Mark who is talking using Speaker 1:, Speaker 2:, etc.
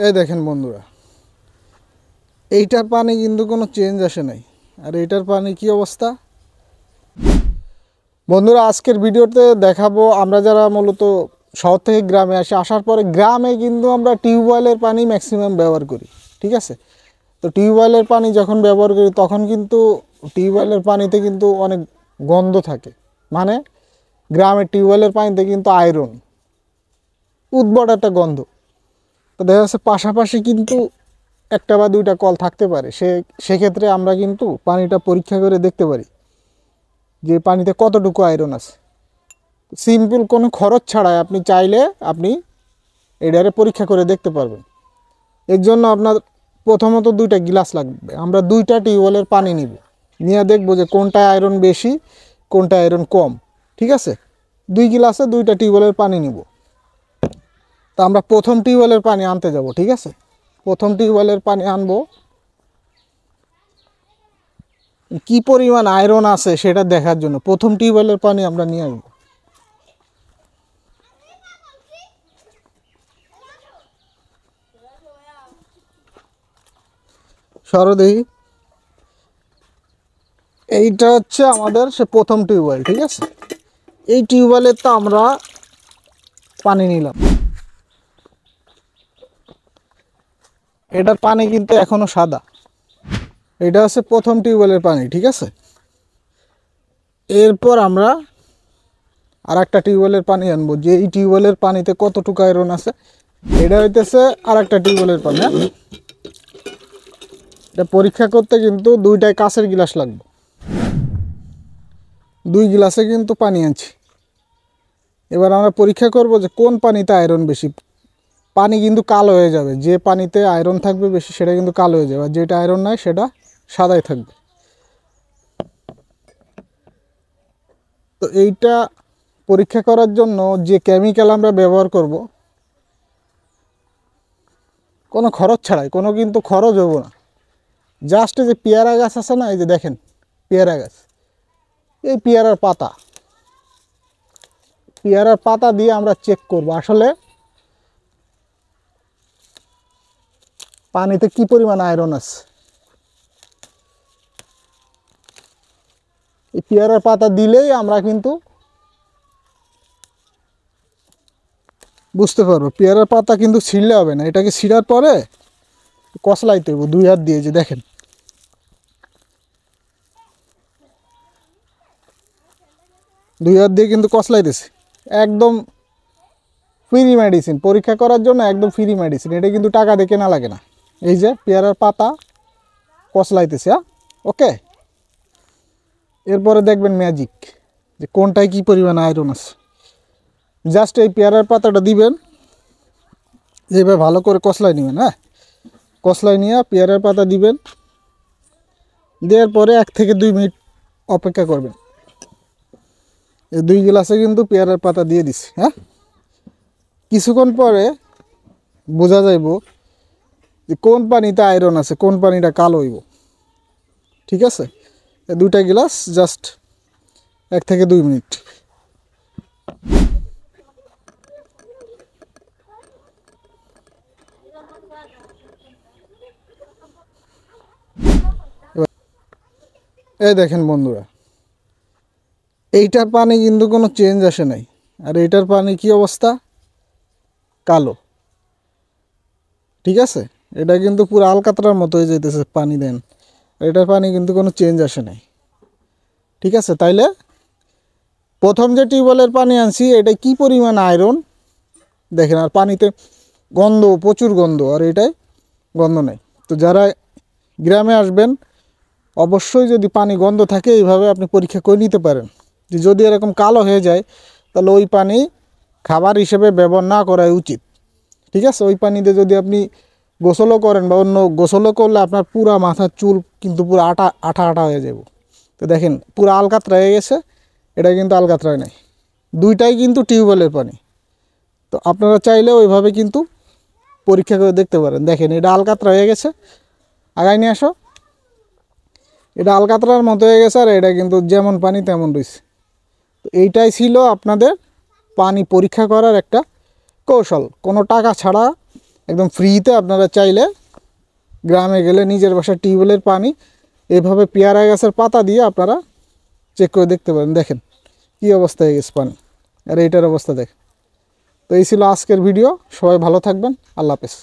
Speaker 1: এই দেখেন বন্ধুরা, এইটার পানি কিন্তু কোনো চেঞ্জ আসে নাই। আর এইটার পানি কি অবস্থা বন্ধুরা, আজকের ভিডিওতে দেখাবো আমরা যারা মূলত শহর থেকে গ্রামে আসি, আসার পরে গ্রামে কিন্তু আমরা টিউবওয়েলের পানি ম্যাক্সিমাম ব্যবহার করি। ঠিক আছে, তো টিউবওয়েলের পানি যখন ব্যবহার করি তখন কিন্তু টিউবওয়েলের পানিতে কিন্তু অনেক গন্ধ থাকে। মানে গ্রামের টিউবওয়েলের পানিতে কিন্তু আয়রন, উদ্ভট একটা গন্ধ। তো দেখা যাচ্ছে পাশাপাশি কিন্তু একটা বা দুইটা কল থাকতে পারে, সেক্ষেত্রে আমরা কিন্তু পানিটা পরীক্ষা করে দেখতে পারি যে পানিতে কতটুকু আয়রন আছে। সিম্পল কোনো খরচ ছাড়াই আপনি চাইলে আপনি এটারে পরীক্ষা করে দেখতে পারবেন। এর জন্য আপনার প্রথমত দুইটা গ্লাস লাগবে। আমরা দুইটা টিউবওয়েলের পানি নিব, নিয়ে দেখব যে কোনটায় আয়রন বেশি কোনটা আয়রন কম। ঠিক আছে, দুই গ্লাসে দুইটা টিউবওয়েলের পানি নিব। তা আমরা প্রথম টিউবওয়েলের পানি আনতে যাব। ঠিক আছে, প্রথম টিউবওয়েলের পানি আনবো, কি পরিমাণ আয়রন আছে সেটা দেখার জন্য প্রথম টিউবওয়েলের পানি আমরা নিয়ে আসবো। সরদেহি, এইটা হচ্ছে আমাদের সে প্রথম টিউবওয়েল। ঠিক আছে, এই টিউবওয়েলের তো আমরা পানি নিলাম, এটার পানি কিন্তু এখনো সাদা। এটা হচ্ছে প্রথম টিউবওয়েলের পানি। ঠিক আছে, এরপর আমরা আর একটা টিউবওয়েলের পানি আনবো, যে এই টিউবওয়েলের পানিতে কতটুকু আয়রন আছে। এটা হইতেছে আর একটা টিউবওয়েলের পানি। এটা পরীক্ষা করতে কিন্তু দুইটাই কাঁচের গ্লাস লাগবে। দুই গ্লাসে কিন্তু পানি আনছি। এবার আমরা পরীক্ষা করব যে কোন পানিতে আয়রন বেশি। পানি কিন্তু কালো হয়ে যাবে, যে পানিতে আয়রন থাকবে বেশি সেটা কিন্তু কালো হয়ে যাবে, আর যেটা আয়রন নাই সেটা সাদাই থাকবে। তো এইটা পরীক্ষা করার জন্য যে কেমিক্যাল আমরা ব্যবহার করব, কোনো খরচ ছাড়াই, কোনো কিন্তু খরচ হবো না। জাস্ট যে পেয়ারা গাছ আছে না, এই যে দেখেন পেয়ারা গাছ, এই পেয়ারার পাতা দিয়ে আমরা চেক করব আসলে পানিতে কি পরিমাণ আয়রন আছে। এই পেয়ারার পাতা দিলেই আমরা কিন্তু বুঝতে পারবো। পেয়ারার পাতা কিন্তু ছিঁড়লে হবে না, এটাকে ছিঁড়ার পরে কসলাইতে হইব দুই হাত দিয়ে। যে দেখেন দুই হাত দিয়ে কিন্তু কসলাইতেছে, একদম ফ্রি মেডিসিন। পরীক্ষা করার জন্য একদম ফ্রি মেডিসিন, এটা কিন্তু টাকা দিয়ে কেনা লাগে না। এই যে পেয়ারার পাতা কসলাইতেছে। ওকে, এরপরে দেখবেন ম্যাজিক, যে কোনটায় কি পরিমাণ আয়রন আছে। জাস্ট এই পেয়ারার পাতাটা দিবেন, যেভাবে ভালো করে কসলাই নেবেন। হ্যাঁ, কসলাই নিয়ে পেয়ারার পাতা দিবেন, দেওয়ার পরে 1 থেকে 2 মিনিট অপেক্ষা করবেন। এই 2 গ্লাসে কিন্তু পেয়ারার পাতা দিয়ে দিছি। হ্যাঁ, কিছুক্ষণ পরে বোঝা যাইব যে কোন পানিতে আয়রন আছে, কোন পানিটা কালো হইব। ঠিক আছে, এই দুইটা গ্লাস জাস্ট 1 থেকে 2 মিনিট। এই দেখেন বন্ধুরা, এইটার পানি কিন্তু কোনো চেঞ্জ আসে নাই। আর এইটার পানি কি অবস্থা, কালো। ঠিক আছে, এটা কিন্তু পুরো আলকাতরার মতো হয়ে যেতেছে পানি দেন। এটার পানি কিন্তু কোনো চেঞ্জ আসে নাই। ঠিক আছে, তাইলে প্রথম যে টিউবওয়েলের পানি আনছি এটা কি পরিমাণ আয়রন দেখেন। আর পানিতে গন্ধ, প্রচুর গন্ধ, আর এটাই গন্ধ নেই। তো যারা গ্রামে আসবেন অবশ্যই যদি পানি গন্ধ থাকে এইভাবে আপনি পরীক্ষা করে নিতে পারেন। যে যদি এরকম কালো হয়ে যায় তাহলে ওই পানি খাবার হিসেবে ব্যবহার না করাই উচিত। ঠিক আছে, ওই পানিতে যদি আপনি গোসলও করেন বা অন্য গোসলও করলে আপনার পুরা মাথার চুল কিন্তু পুরো আঠা আঠা হয়ে যাব। তো দেখেন পুরো আলকাতরা হয়ে গেছে, এটা কিন্তু আলকাতরায় নাই, দুইটাই কিন্তু টিউবওয়েলের পানি। তো আপনারা চাইলে ওইভাবে কিন্তু পরীক্ষা করে দেখতে পারেন। দেখেন এটা আলকাতরা হয়ে গেছে, আগায় নিয়ে আসো। এটা আলকাতরার মতো হয়ে গেছে, আর এটা কিন্তু যেমন পানি তেমন রয়েছে। তো এইটাই ছিল আপনাদের পানি পরীক্ষা করার একটা কৌশল, কোনো টাকা ছাড়া একদম ফ্রিতে আপনারা চাইলে গ্রামে গেলে নিজের বাসার টিউবওয়েলের পানি এভাবে পেয়ারা গাছের পাতা দিয়ে আপনারা চেক করে দেখতে পারেন। দেখেন কী অবস্থা হয়ে গেছে পানি, আর এইটার অবস্থা দেখেন। তো এই ছিল আজকের ভিডিও। সবাই ভালো থাকবেন। আল্লাহ হাফেজ।